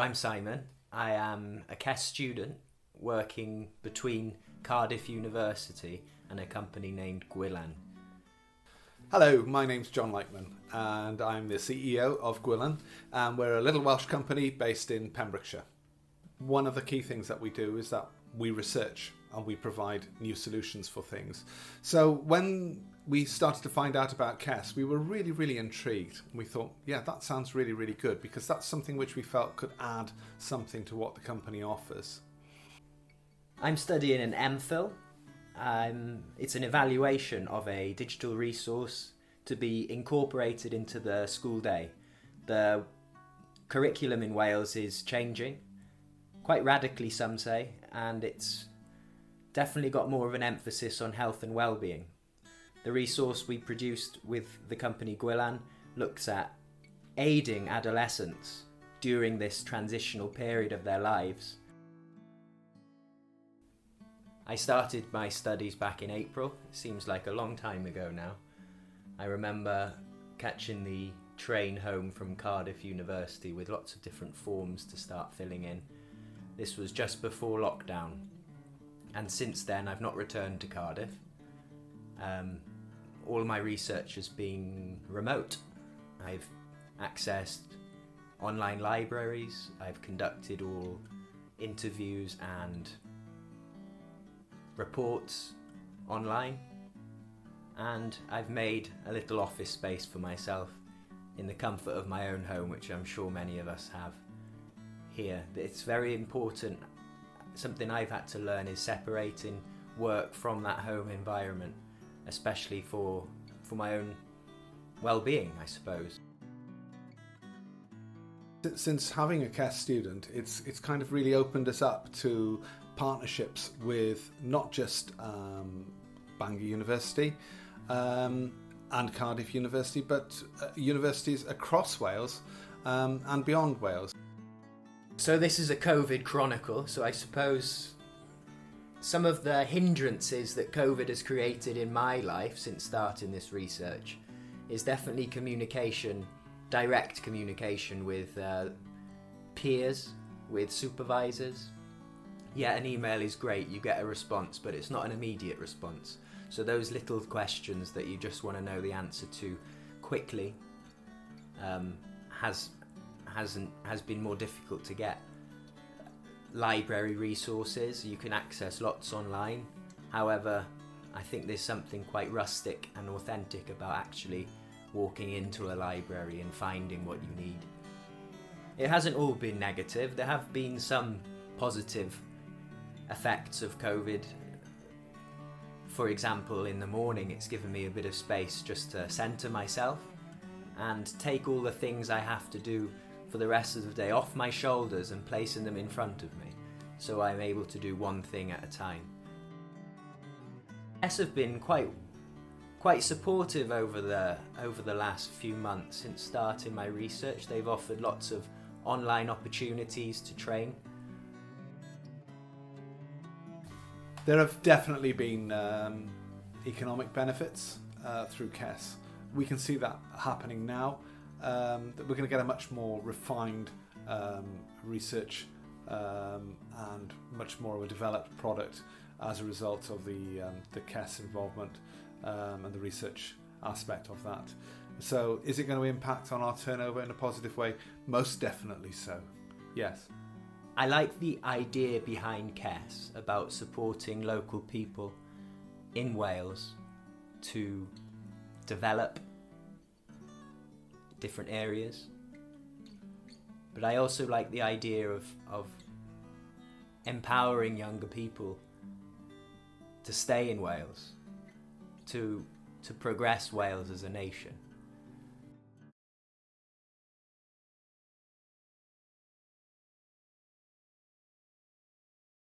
I'm Simon. I am a KESS student working between Cardiff University and a company named Gwillan. Hello, my name's John Lightman and I'm the CEO of Gwillan, and we're a little Welsh company based in Pembrokeshire. One of the key things that we do is that we research and we provide new solutions for things. So when we started to find out about KESS, we were really intrigued. We thought, yeah, that sounds really good, because that's something which we felt could add something to what the company offers. I'm studying an MPhil. It's an evaluation of a digital resource to be incorporated into the school day. The curriculum in Wales is changing, quite radically some say, and it's definitely got more of an emphasis on health and well-being. The resource we produced with the company Gwillan looks at aiding adolescents during this transitional period of their lives. I started my studies back in April. It seems like a long time ago now. I remember catching the train home from Cardiff University with lots of different forms to start filling in. This was just before lockdown, and since then I've not returned to Cardiff. All my research has been remote. I've accessed online libraries, I've conducted all interviews and reports online, and I've made a little office space for myself in the comfort of my own home, which I'm sure many of us have here. It's very important. Something I've had to learn is separating work from that home environment, especially for my own well-being, I suppose. Since having a KESS student, it's kind of really opened us up to partnerships with not just Bangor University and Cardiff University, but universities across Wales and beyond Wales. So this is a COVID chronicle, so I suppose some of the hindrances that COVID has created in my life since starting this research is definitely communication, direct communication with peers, with supervisors. Yeah, an email is great, you get a response, but it's not an immediate response. So those little questions that you just want to know the answer to quickly has been more difficult to get. Library resources, you can access lots online. However, I think there's something quite rustic and authentic about actually walking into a library and finding what you need. It hasn't all been negative. There have been some positive effects of COVID. For example, in the morning, it's given me a bit of space just to centre myself and take all the things I have to do for the rest of the day off my shoulders and placing them in front of me, so I'm able to do one thing at a time. KESS have been quite supportive over the last few months since starting my research. They've offered lots of online opportunities to train. There have definitely been economic benefits through KESS. We can see that happening now. That we're going to get a much more refined research and much more of a developed product as a result of the KESS involvement and the research aspect of that. So is it going to impact on our turnover in a positive way? Most definitely so, yes. I like the idea behind KESS about supporting local people in Wales to develop different areas, but I also like the idea of empowering younger people to stay in Wales, to progress Wales as a nation.